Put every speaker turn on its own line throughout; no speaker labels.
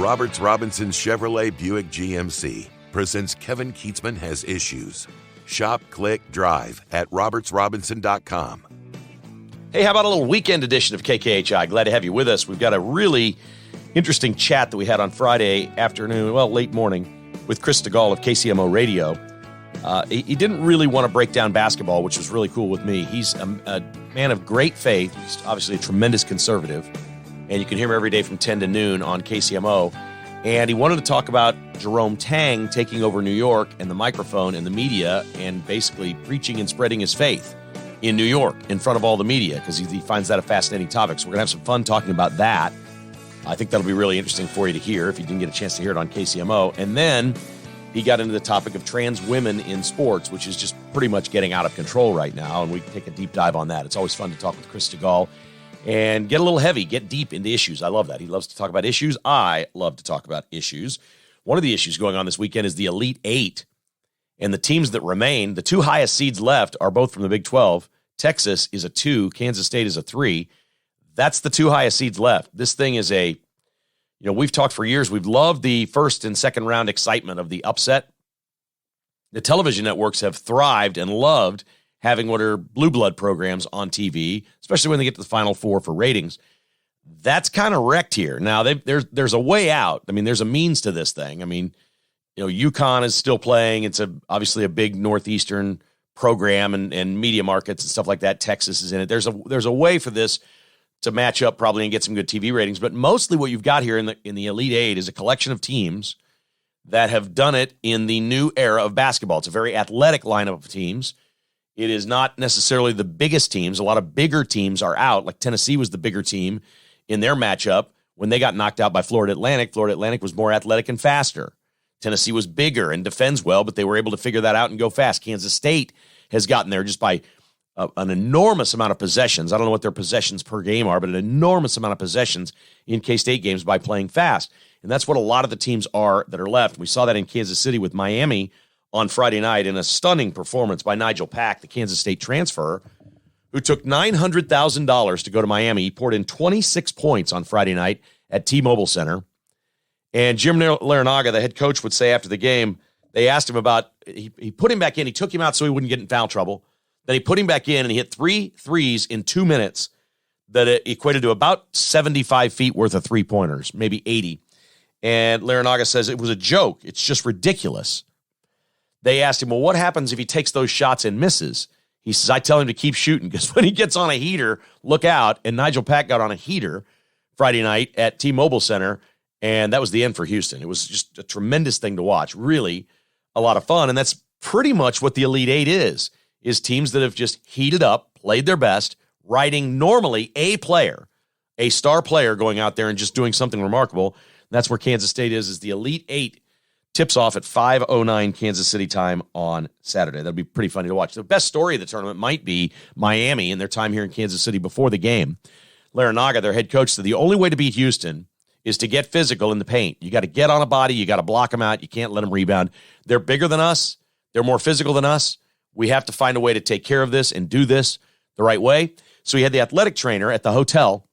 Roberts Robinson Chevrolet Buick GMC presents Kevin Keatsman Has Issues. Shop, click, drive at robertsrobinson.com.
Hey, how about a little weekend edition of KKHI? Glad to have you with us. We've got a really interesting chat that we had on Friday afternoon, late morning, with Chris DeGaulle of KCMO Radio. He didn't really want to break down basketball, which was really cool with me. He's a man of great faith. He's obviously a tremendous conservative, and you can hear him every day from 10 to noon on KCMO. And he wanted to talk about Jerome Tang taking over New York and the microphone and the media and basically preaching and spreading his faith in New York in front of all the media, because he finds that a fascinating topic. So we're going to have some fun talking about that. I think that'll be really interesting for you to hear if you didn't get a chance to hear it on KCMO. And then he got into the topic of trans women in sports, which is just pretty much getting out of control right now, and we take a deep dive on that. It's always fun to talk with Chris DeGaulle and get a little heavy, get deep into issues. I love that. He loves to talk about issues. I love to talk about issues. One of the issues going on this weekend is the Elite Eight, and the teams that remain, the two highest seeds left, are both from the Big 12. Texas is a 2, Kansas State is a 3. That's the two highest seeds left. This thing is we've talked for years. We've loved the first and second round excitement of the upset. The television networks have thrived and loved having what are blue blood programs on TV, especially when they get to the Final Four for ratings. That's kind of wrecked here. Now, there's a way out. I mean, there's a means to this thing. I mean, UConn is still playing. It's obviously a big Northeastern program and media markets and stuff like that. Texas is in it. There's a way for this to match up probably and get some good TV ratings. But mostly what you've got here in the Elite Eight is a collection of teams that have done it in the new era of basketball. It's a very athletic lineup of teams. It is not necessarily the biggest teams. A lot of bigger teams are out. Like Tennessee was the bigger team in their matchup when they got knocked out by Florida Atlantic. Florida Atlantic was more athletic and faster. Tennessee was bigger and defends well, but they were able to figure that out and go fast. Kansas State has gotten there just by an enormous amount of possessions. I don't know what their possessions per game are, but an enormous amount of possessions in K-State games by playing fast. And that's what a lot of the teams are that are left. We saw that in Kansas City with Miami on Friday night in a stunning performance by Nigel Pack, the Kansas State transfer, who took $900,000 to go to Miami. He poured in 26 points on Friday night at T-Mobile Center. And Jim Larinaga, the head coach, would say after the game, they asked him about, he put him back in. He took him out so he wouldn't get in foul trouble. Then he put him back in, and he hit 3 threes in 2 minutes that equated to about 75 feet worth of three-pointers, maybe 80. And Larinaga says it was a joke. It's just ridiculous. They asked him, well, what happens if he takes those shots and misses? He says, I tell him to keep shooting, because when he gets on a heater, look out. And Nigel Pack got on a heater Friday night at T-Mobile Center, and that was the end for Houston. It was just a tremendous thing to watch. Really a lot of fun, and that's pretty much what the Elite Eight is teams that have just heated up, played their best, riding normally a player, a star player going out there and just doing something remarkable. And that's where Kansas State is the Elite Eight tips off at 5:09 Kansas City time on Saturday. That'll be pretty funny to watch. The best story of the tournament might be Miami and their time here in Kansas City before the game. Larinaga, their head coach, said the only way to beat Houston is to get physical in the paint. You got to get on a body. You got to block them out. You can't let them rebound. They're bigger than us. They're more physical than us. We have to find a way to take care of this and do this the right way. So he had the athletic trainer at the hotel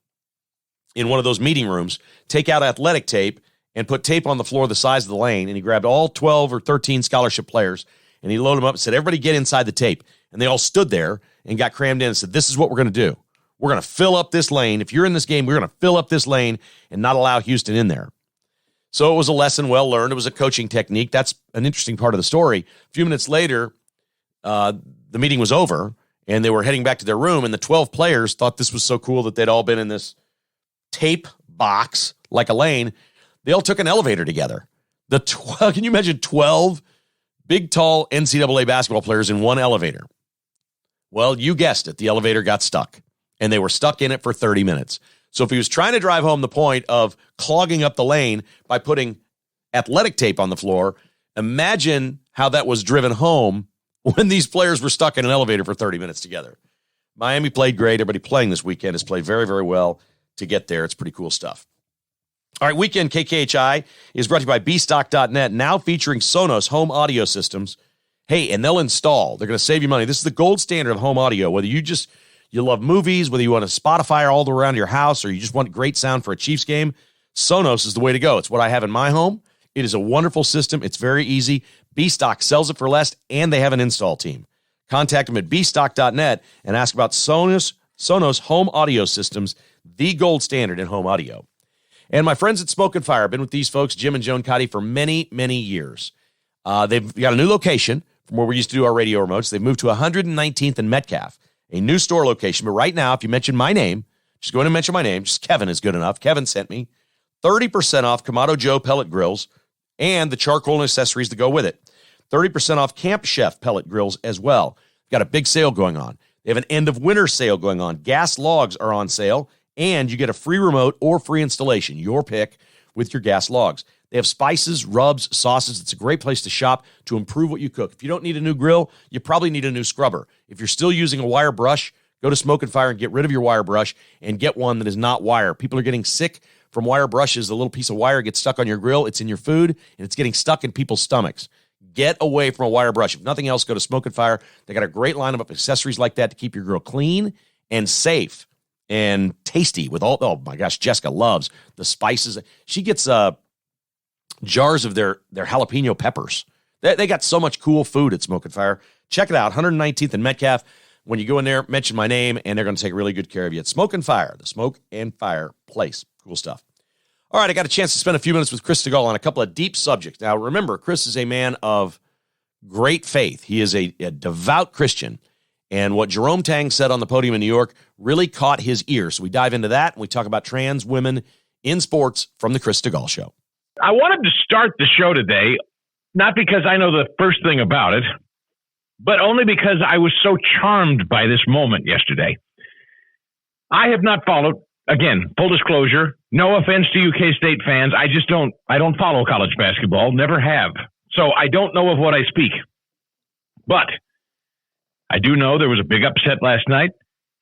in one of those meeting rooms take out athletic tape and put tape on the floor the size of the lane, and he grabbed all 12 or 13 scholarship players, and he loaded them up and said, everybody get inside the tape. And they all stood there and got crammed in and said, this is what we're going to do. We're going to fill up this lane. If you're in this game, we're going to fill up this lane and not allow Houston in there. So it was a lesson well learned. It was a coaching technique. That's an interesting part of the story. A few minutes later, the meeting was over, and they were heading back to their room, and the 12 players thought this was so cool that they'd all been in this tape box like a lane. They all took an elevator together. Can you imagine 12 big, tall NCAA basketball players in one elevator? Well, you guessed it. The elevator got stuck, and they were stuck in it for 30 minutes. So if he was trying to drive home the point of clogging up the lane by putting athletic tape on the floor, imagine how that was driven home when these players were stuck in an elevator for 30 minutes together. Miami played great. Everybody playing this weekend has played very, very well to get there. It's pretty cool stuff. All right, Weekend KKHI is brought to you by bstock.net, now featuring Sonos home audio systems. Hey, and they'll install. They're going to save you money. This is the gold standard of home audio. Whether you love movies, whether you want a Spotify all around your house, or you just want great sound for a Chiefs game, Sonos is the way to go. It's what I have in my home. It is a wonderful system. It's very easy. B-Stock sells it for less, and they have an install team. Contact them at bstock.net and ask about Sonos home audio systems, the gold standard in home audio. And my friends at Smoke and Fire, I've been with these folks, Jim and Joan Cotty, for many, many years. They've got a new location from where we used to do our radio remotes. They've moved to 119th and Metcalf, a new store location. But right now, if you mention my name, just go in and mention my name. Just Kevin is good enough. Kevin sent me 30% off Kamado Joe pellet grills and the charcoal and accessories that go with it. 30% off Camp Chef pellet grills as well. Got a big sale going on. They have an end of winter sale going on. Gas logs are on sale, and you get a free remote or free installation, your pick, with your gas logs. They have spices, rubs, sauces. It's a great place to shop to improve what you cook. If you don't need a new grill, you probably need a new scrubber. If you're still using a wire brush, go to Smoke and Fire and get rid of your wire brush and get one that is not wire. People are getting sick from wire brushes. The little piece of wire gets stuck on your grill. It's in your food, and it's getting stuck in people's stomachs. Get away from a wire brush. If nothing else, go to Smoke and Fire. They got a great lineup of accessories like that to keep your grill clean and safe and tasty with all, oh my gosh, Jessica loves the spices. She gets jars of their jalapeno peppers. They got so much cool food at Smoke and Fire. Check it out, 119th and Metcalf. When you go in there, mention my name, and they're going to take really good care of you. At Smoke and Fire, the Smoke and Fire place. Cool stuff. All right, I got a chance to spend a few minutes with Chris Stigall on a couple of deep subjects. Now, remember, Chris is a man of great faith. He is a devout Christian. And what Jerome Tang said on the podium in New York really caught his ear. So we dive into that, and we talk about trans women in sports from the Chris Stigall Show.
I wanted to start the show today, not because I know the first thing about it, but only because I was so charmed by this moment yesterday. I have not followed, again, full disclosure, no offense to you K-State fans, I don't follow college basketball, never have. So I don't know of what I speak. But I do know there was a big upset last night.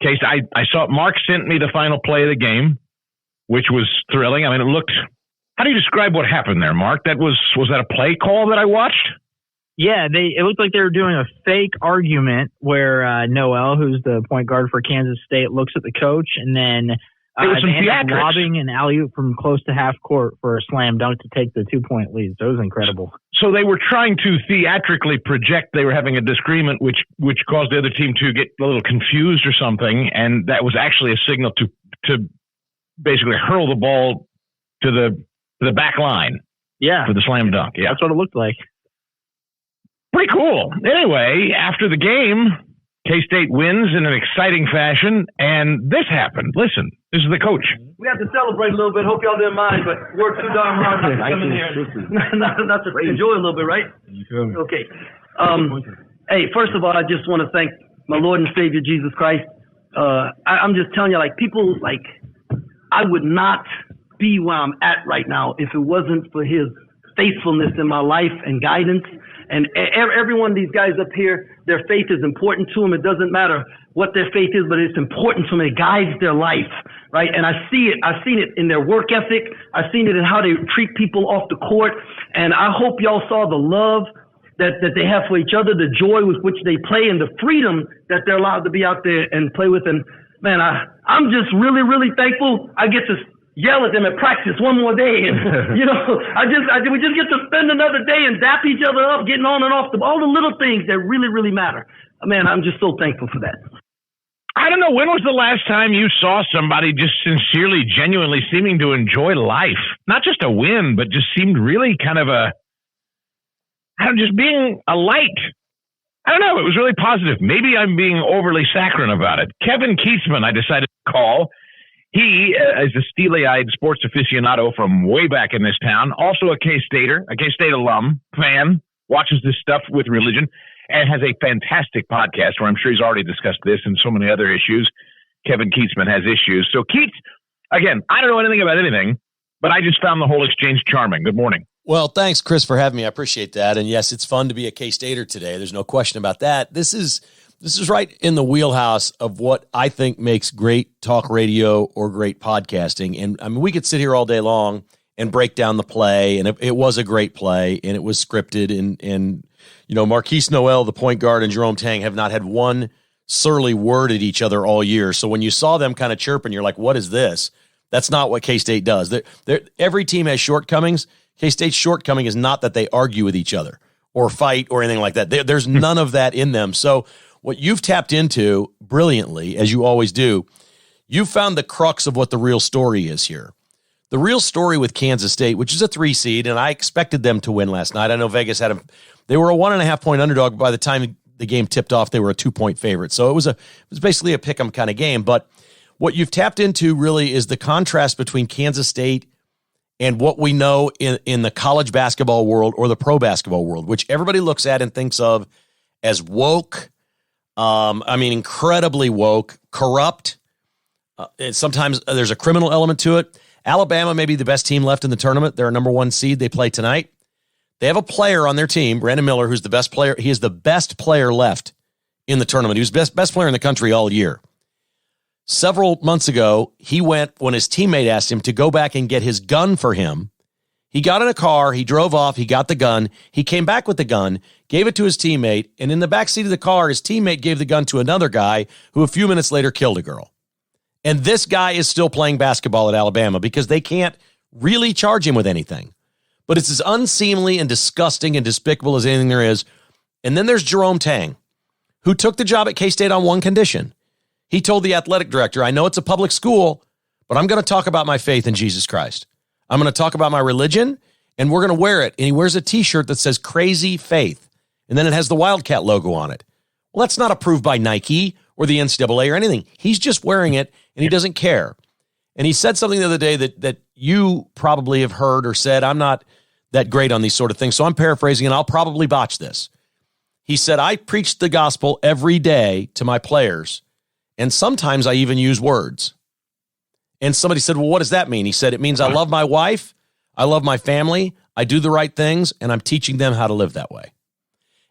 I saw Mark sent me the final play of the game, which was thrilling. I mean, it looked, how do you describe what happened there, Mark? Was that a play call that I watched?
Yeah, it looked like they were doing a fake argument where Noel, who's the point guard for Kansas State, looks at the coach, and then
it was some
they ended up
theatrics.
lobbing an alley-oop from close to half court for a slam dunk to take the 2-point lead. So it was incredible.
So they were trying to theatrically project they were having a disagreement, which caused the other team to get a little confused or something, and that was actually a signal to basically hurl the ball to the back line.
Yeah,
for the slam dunk. Yeah,
that's what it looked like.
Pretty cool. Anyway, after the game, K-State wins in an exciting fashion, and this happened. Listen, this is the coach.
We have to celebrate a little bit. Hope y'all didn't mind, but work too darn hard not to come in here. Not to enjoy a little bit, right? Okay. Hey, first of all, I just want to thank my Lord and Savior, Jesus Christ. I'm just telling you, people, I would not be where I'm at right now if it wasn't for his faithfulness in my life and guidance. And every one of these guys up here, their faith is important to them. It doesn't matter what their faith is, but it's important to them. It guides their life, right? And I see it. I've seen it in their work ethic. I've seen it in how they treat people off the court. And I hope y'all saw the love that they have for each other, the joy with which they play, and the freedom that they're allowed to be out there and play with. And man, I'm just really, really thankful I get to yell at them at practice one more day. And, we just get to spend another day and dap each other up, getting on and off all the little things that really, really matter. Man, I'm just so thankful for that.
I don't know, when was the last time you saw somebody just sincerely, genuinely seeming to enjoy life? Not just a win, but just seemed really kind of just being a light. I don't know, it was really positive. Maybe I'm being overly saccharine about it. Kevin Keatsman, I decided to call. He is a steely-eyed sports aficionado from way back in this town, also a K-Stater, a K-State alum, fan, watches this stuff with religion, and has a fantastic podcast where I'm sure he's already discussed this and so many other issues. Kevin Keatsman has issues. So Keats, again, I don't know anything about anything, but I just found the whole exchange charming. Good morning.
Well, thanks, Chris, for having me. I appreciate that. And yes, it's fun to be a K-Stater today. There's no question about that. This is right in the wheelhouse of what I think makes great talk radio or great podcasting. And I mean, we could sit here all day long and break down the play, and it was a great play, and it was scripted. And Marquise Noel, the point guard, and Jerome Tang have not had one surly word at each other all year. So when you saw them kind of chirping, you're like, what is this? That's not what K-State does. Every team has shortcomings. K-State's shortcoming is not that they argue with each other or fight or anything like that. There's none of that in them. So what you've tapped into brilliantly, as you always do, you found the crux of what the real story is here. The real story with Kansas State, which is a 3 seed, and I expected them to win last night. I know Vegas had they were a 1.5 point underdog. By the time the game tipped off, they were a 2 point favorite. So it was basically a pick 'em kind of game. But what you've tapped into really is the contrast between Kansas State and what we know in the college basketball world or the pro basketball world, which everybody looks at and thinks of as woke. Incredibly woke, corrupt. And sometimes there's a criminal element to it. Alabama may be the best team left in the tournament. They're a number 1 seed. They play tonight. They have a player on their team, Brandon Miller, who's the best player. He is the best player left in the tournament. He was best player in the country all year. Several months ago, he went when his teammate asked him to go back and get his gun for him. He got in a car, he drove off, he got the gun, he came back with the gun, gave it to his teammate, and in the backseat of the car, his teammate gave the gun to another guy who a few minutes later killed a girl. And this guy is still playing basketball at Alabama because they can't really charge him with anything. But it's as unseemly and disgusting and despicable as anything there is. And then there's Jerome Tang, who took the job at K-State on one condition. He told the athletic director, I know it's a public school, but I'm going to talk about my faith in Jesus Christ. I'm going to talk about my religion, and we're going to wear it. And he wears a T-shirt that says Crazy Faith, and then it has the Wildcat logo on it. Well, that's not approved by Nike or the NCAA or anything. He's just wearing it, and he doesn't care. And he said something the other day that you probably have heard or said. I'm not that great on these sort of things, so I'm paraphrasing, and I'll probably botch this. He said, I preach the gospel every day to my players, and sometimes I even use words. And somebody said, well, what does that mean? He said, it means I love my wife, I love my family, I do the right things, and I'm teaching them how to live that way.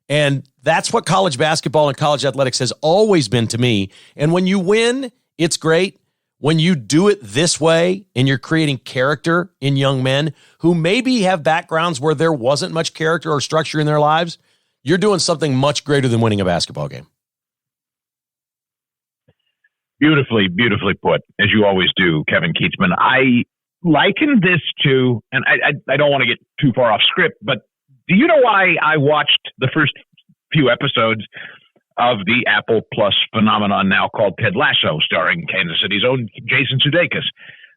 And that's what college basketball and college athletics has always been to me. And when you win, it's great. When you do it this way and you're creating character in young men who maybe have backgrounds where there wasn't much character or structure in their lives, you're doing something much greater than winning a basketball game.
Beautifully, beautifully put, as you always do, Kevin Keatsman. I liken this to, and I don't want to get too far off script, but do you know why I watched the first few episodes of the Apple Plus phenomenon now called Ted Lasso, starring Kansas City's own Jason Sudeikis?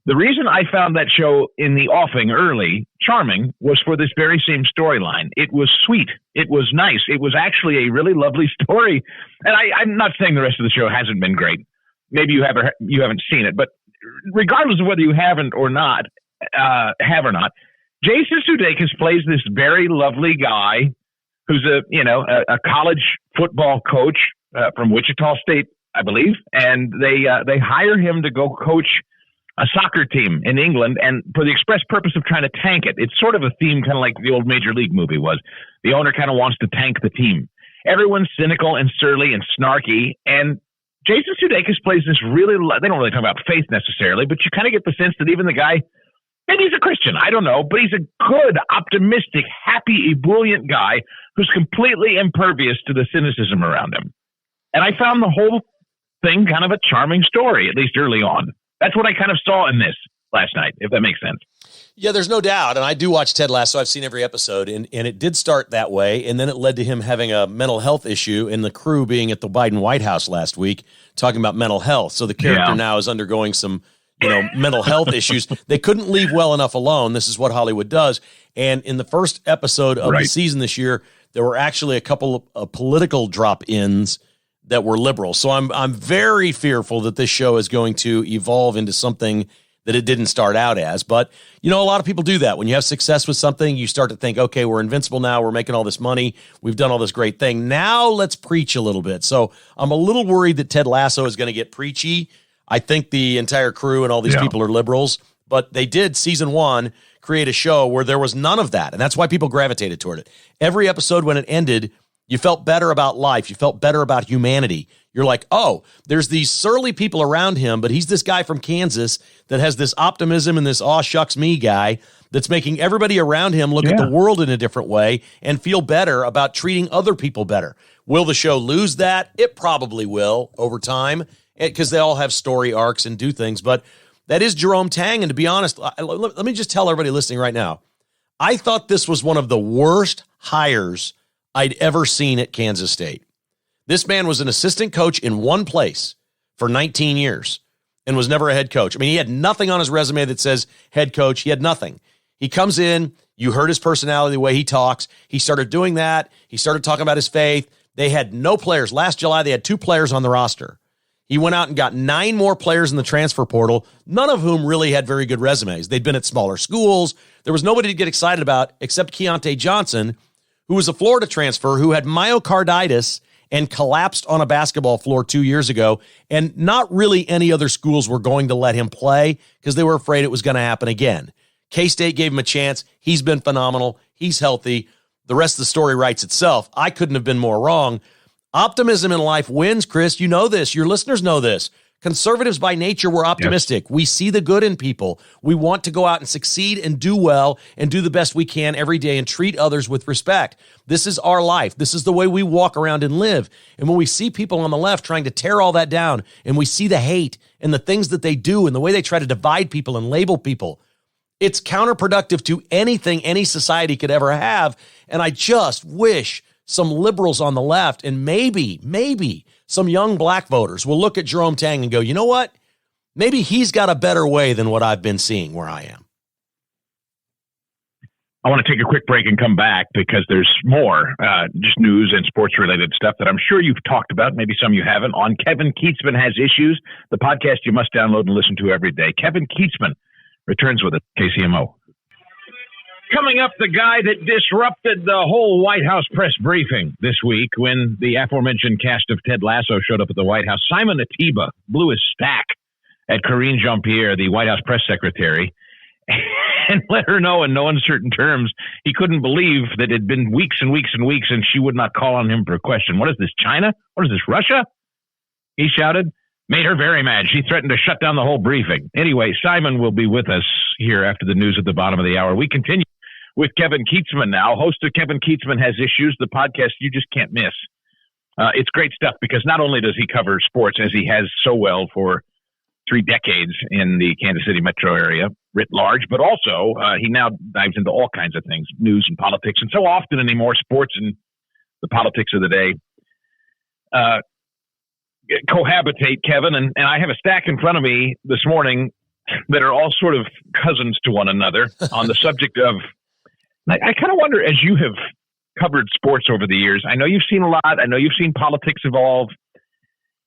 The reason I found that show in the offing early charming was for this very same storyline. It was sweet. It was nice. It was actually a really lovely story. And I'm not saying the rest of the show hasn't been great. Maybe you haven't seen it, but regardless of whether you haven't or not, Jason Sudeikis plays this very lovely guy who's a college football coach from Wichita State, I believe, and they hire him to go coach a soccer team in England, and for the express purpose of trying to tank it. It's sort of a theme, kind of like the old Major League movie was. The owner kind of wants to tank the team. Everyone's cynical and surly and snarky, and Jason Sudeikis plays this really, they don't really talk about faith necessarily, but you kind of get the sense that even the guy, maybe he's a Christian, I don't know, but he's a good, optimistic, happy, ebullient guy who's completely impervious to the cynicism around him. And I found the whole thing kind of a charming story, at least early on. That's what I kind of saw in this last night, if that makes sense.
Yeah, there's no doubt. And I do watch Ted Lasso. I've seen every episode. And it did start that way. And then it led to him having a mental health issue and the crew being at the Biden White House last week talking about mental health. So the character now is undergoing some, mental health issues. They couldn't leave well enough alone. This is what Hollywood does. And in the first episode of the season this year, there were actually a couple of political drop-ins that were liberal. So I'm very fearful that this show is going to evolve into something that it didn't start out as. But, a lot of people do that. When you have success with something, you start to think, okay, we're invincible now. We're making all this money. We've done all this great thing. Now let's preach a little bit. So I'm a little worried that Ted Lasso is going to get preachy. I think the entire crew and all these people are liberals, but they did season 1 create a show where there was none of that. And that's why people gravitated toward it. Every episode when it ended, you felt better about life. You felt better about humanity. You're like, oh, there's these surly people around him, but he's this guy from Kansas that has this optimism and this aw shucks me guy that's making everybody around him look at the world in a different way and feel better about treating other people better. Will the show lose that? It probably will over time because they all have story arcs and do things. But That is Jerome Tang. And to be honest, let me just tell everybody listening right now, I thought this was one of the worst hires I'd ever seen at Kansas State. This man was an assistant coach in one place for 19 years and was never a head coach. I mean, he had nothing on his resume that says head coach. He had nothing. He comes in, you heard his personality, the way he talks. He started doing that. He started talking about his faith. They had no players. Last July, they had 2 players on the roster. He went out and got 9 more players in the transfer portal, none of whom really had very good resumes. They'd been at smaller schools. There was nobody to get excited about except Keontae Johnson, who was a Florida transfer who had myocarditis and collapsed on a basketball floor 2 years ago. And not really any other schools were going to let him play because they were afraid it was going to happen again. K-State gave him a chance. He's been phenomenal. He's healthy. The rest of the story writes itself. I couldn't have been more wrong. Optimism in life wins, Chris. You know this. Your listeners know this. Conservatives by nature, we're optimistic. Yes. We see the good in people. We want to go out and succeed and do well and do the best we can every day and treat others with respect. This is our life. This is the way we walk around and live. And when we see people on the left trying to tear all that down and we see the hate and the things that they do and the way they try to divide people and label people, it's counterproductive to anything any society could ever have. And I just wish some liberals on the left and maybe some young black voters will look at Jerome Tang and go, you know what? Maybe he's got a better way than what I've been seeing where I am.
I want to take a quick break and come back because there's more just news and sports-related stuff that I'm sure you've talked about, maybe some you haven't, on Kevin Keatsman Has Issues, the podcast you must download and listen to every day. Kevin Keatsman returns with it, KCMO. Coming up, the guy that disrupted the whole White House press briefing this week when the aforementioned cast of Ted Lasso showed up at the White House. Simon Atiba blew his stack at Karine Jean-Pierre, the White House press secretary, and let her know in no uncertain terms he couldn't believe that it had been weeks and weeks and weeks and she would not call on him for a question. What is this, China? What is this, Russia? He shouted. Made her very mad. She threatened to shut down the whole briefing. Anyway, Simon will be with us here after the news at the bottom of the hour. We continue with Kevin Keatsman now, host of Kevin Keatsman Has Issues, the podcast you just can't miss. It's great stuff because not only does he cover sports as he has so well for 3 decades in the Kansas City metro area writ large, but also he now dives into all kinds of things, news and politics, and so often anymore, sports and the politics of the day cohabitate, Kevin. And I have a stack in front of me this morning that are all sort of cousins to one another on the subject of, I kind of wonder, as you have covered sports over the years, I know you've seen a lot. I know you've seen politics evolve.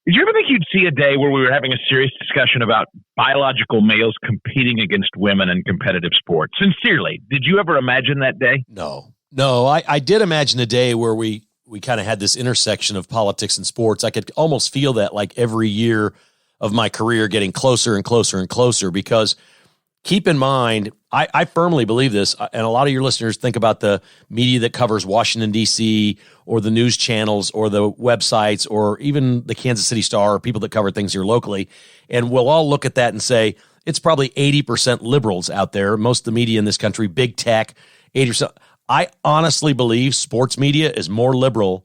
Did you ever think you'd see a day where we were having a serious discussion about biological males competing against women in competitive sports? Sincerely, did you ever imagine that day?
No, I did imagine a day where we kind of had this intersection of politics and sports. I could almost feel that like every year of my career getting closer and closer and closer because keep in mind, I firmly believe this, and a lot of your listeners think about the media that covers Washington, D.C., or the news channels, or the websites, or even the Kansas City Star, or people that cover things here locally, and we'll all look at that and say, it's probably 80% liberals out there, most of the media in this country, big tech, 80%. I honestly believe sports media is more liberal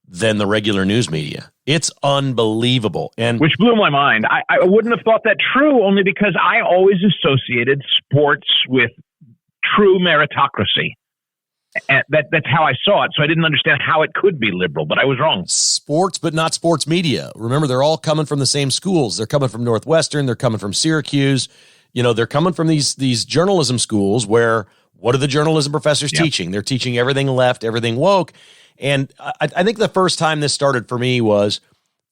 than the regular news media. It's unbelievable. And
which blew my mind. I wouldn't have thought that true only because I always associated sports with true meritocracy. And that's how I saw it. So I didn't understand how it could be liberal, but I was wrong.
Sports, but not sports media. Remember, they're all coming from the same schools. They're coming from Northwestern. They're coming from Syracuse. You know, they're coming from these journalism schools where what are the journalism professors teaching? They're teaching everything left, everything woke. And I think the first time this started for me was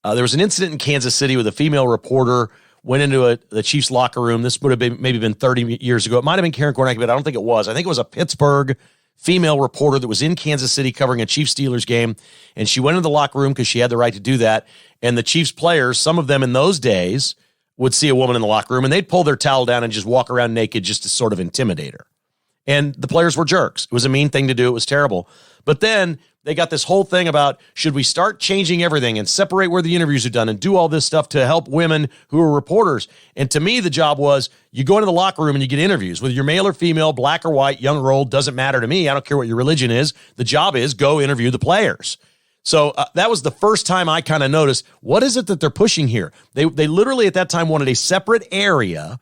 there was an incident in Kansas City with a female reporter went into the Chiefs locker room. This would have been maybe 30 years ago. It might have been Karen Kornacki, but I don't think it was. I think it was a Pittsburgh female reporter that was in Kansas City covering a Chiefs-Steelers game, and she went into the locker room because she had the right to do that. And the Chiefs players, some of them in those days, would see a woman in the locker room, and they'd pull their towel down and just walk around naked just to sort of intimidate her. And the players were jerks. It was a mean thing to do. It was terrible. But then they got this whole thing about, should we start changing everything and separate where the interviews are done and do all this stuff to help women who are reporters? And to me, the job was, you go into the locker room and you get interviews. Whether you're male or female, black or white, young or old, doesn't matter to me. I don't care what your religion is. The job is go interview the players. So that was the first time I kind of noticed, what is it that they're pushing here? They literally at that time wanted a separate area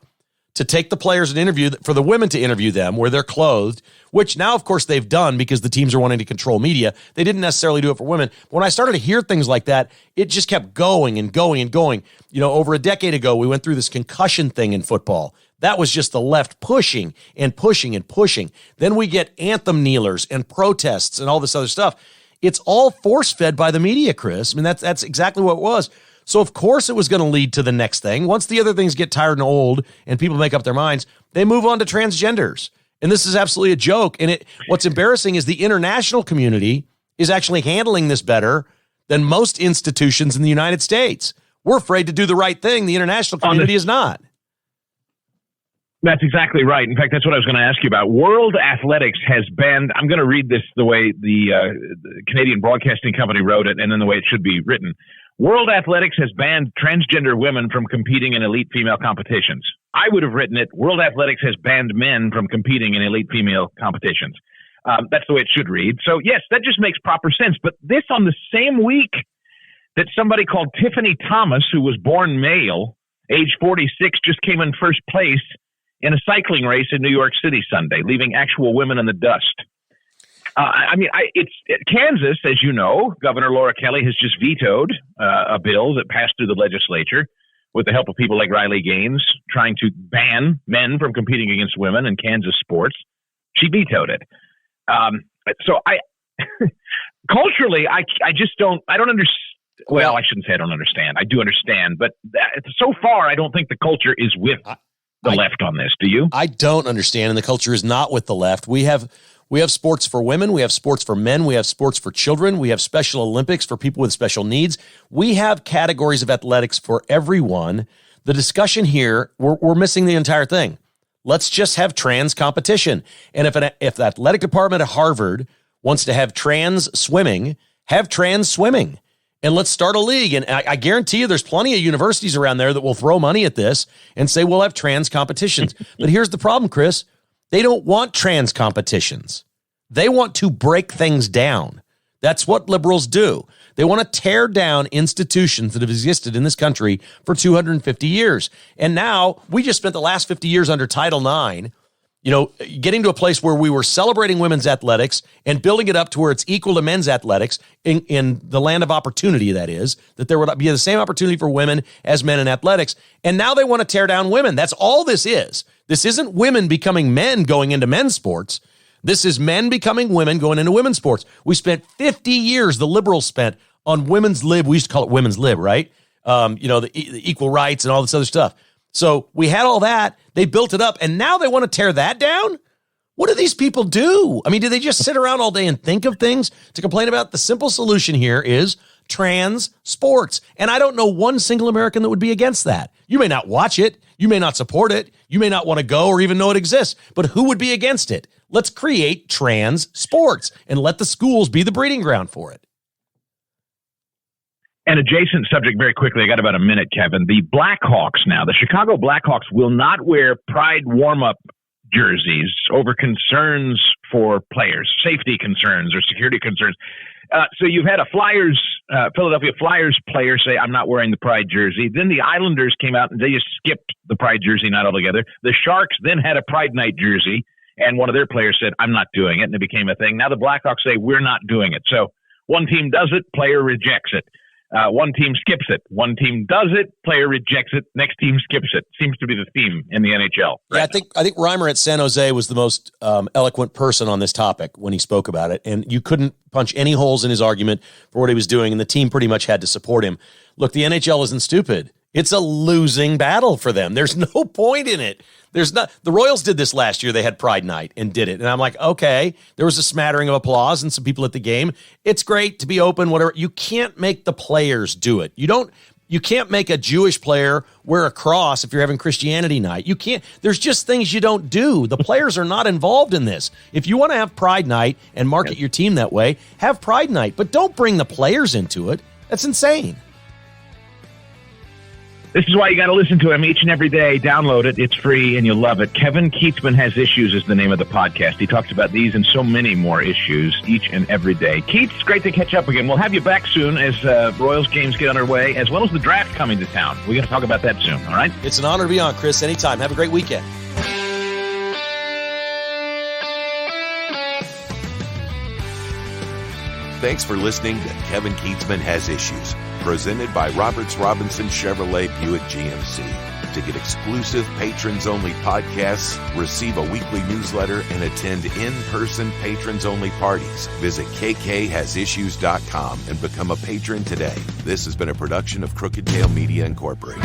to take the players and interview, for the women to interview them where they're clothed, which now, of course, they've done because the teams are wanting to control media. They didn't necessarily do it for women. When I started to hear things like that, it just kept going and going and going. Over a decade ago, we went through this concussion thing in football. That was just the left pushing and pushing and pushing. Then we get anthem kneelers and protests and all this other stuff. It's all force-fed by the media, Chris. I mean, that's exactly what it was. So, of course, it was going to lead to the next thing. Once the other things get tired and old and people make up their minds, they move on to transgenders. And this is absolutely a joke. And what's embarrassing is the international community is actually handling this better than most institutions in the United States. We're afraid to do the right thing. The international community is not.
That's exactly right. In fact, that's what I was going to ask you about. World Athletics has banned, I'm going to read this the way the Canadian Broadcasting Company wrote it and then the way it should be written. World Athletics has banned transgender women from competing in elite female competitions. I would have written it, World Athletics has banned men from competing in elite female competitions. That's the way it should read. So, yes, that just makes proper sense. But this on the same week that somebody called Tiffany Thomas, who was born male, age 46, just came in first place in a cycling race in New York City Sunday, leaving actual women in the dust. Kansas, as you know, Governor Laura Kelly has just vetoed a bill that passed through the legislature with the help of people like Riley Gaines, trying to ban men from competing against women in Kansas sports. She vetoed it. So culturally, I don't understand. Well, I shouldn't say I don't understand. I do understand, but so far, I don't think the culture is with the left on this. Do you?
I don't understand, and the culture is not with the left. We have sports for women. We have sports for men. We have sports for children. We have Special Olympics for people with special needs. We have categories of athletics for everyone. The discussion here, we're missing the entire thing. Let's just have trans competition. And if the athletic department at Harvard wants to have trans swimming, have trans swimming. And let's start a league. And I guarantee you there's plenty of universities around there that will throw money at this and say, we'll have trans competitions. But here's the problem, Chris. They don't want trans competitions. They want to break things down. That's what liberals do. They want to tear down institutions that have existed in this country for 250 years. And now we just spent the last 50 years under Title IX, getting to a place where we were celebrating women's athletics and building it up to where it's equal to men's athletics in the land of opportunity, that is, that there would be the same opportunity for women as men in athletics. And now they want to tear down women. That's all this is. This isn't women becoming men going into men's sports. This is men becoming women going into women's sports. We spent 50 years, the liberals spent, on women's lib. We used to call it women's lib, right? The equal rights and all this other stuff. So we had all that. They built it up, and now they want to tear that down? What do these people do? I mean, do they just sit around all day and think of things to complain about? The simple solution here is trans sports. And I don't know one single American that would be against that. You may not watch it. You may not support it. You may not want to go or even know it exists. But who would be against it? Let's create trans sports and let the schools be the breeding ground for it.
An adjacent subject very quickly. I got about a minute, Kevin. The Blackhawks now. The Chicago Blackhawks will not wear Pride warm-up jerseys over concerns for players, safety concerns or security concerns. So you've had a Philadelphia Flyers player say, I'm not wearing the Pride jersey. Then the Islanders came out and they just skipped the Pride jersey night altogether. The Sharks then had a Pride night jersey, and one of their players said, I'm not doing it, and it became a thing. Now the Blackhawks say, we're not doing it. So one team does it, player rejects it. One team skips it. One team does it. Player rejects it. Next team skips it. Seems to be the theme in the NHL.
Right, yeah, I think Reimer at San Jose was the most eloquent person on this topic when he spoke about it, and you couldn't punch any holes in his argument for what he was doing, and the team pretty much had to support him. Look, the NHL isn't stupid. It's a losing battle for them. There's no point in it. The Royals did this last year. They had Pride Night and did it. And I'm like, okay, there was a smattering of applause and some people at the game. It's great to be open, whatever. You can't make the players do it. You can't make a Jewish player wear a cross if you're having Christianity night. You can't. There's just things you don't do. The players are not involved in this. If you want to have Pride Night and market your team that way, have Pride Night. But don't bring the players into it. That's insane.
This is why you got to listen to him each and every day. Download it. It's free, and you'll love it. Kevin Keatsman Has Issues is the name of the podcast. He talks about these and so many more issues each and every day. Keats, great to catch up again. We'll have you back soon as Royals games get underway, as well as the draft coming to town. We're going to talk about that soon, all right?
It's an honor to be on, Chris. Anytime. Have a great weekend.
Thanks for listening to Kevin Keatsman Has Issues, presented by Roberts Robinson Chevrolet Buick GMC. To get exclusive patrons-only podcasts, receive a weekly newsletter, and attend in-person patrons-only parties, visit KKHissues.com and become a patron today. This has been a production of Crooked Tail Media Incorporated.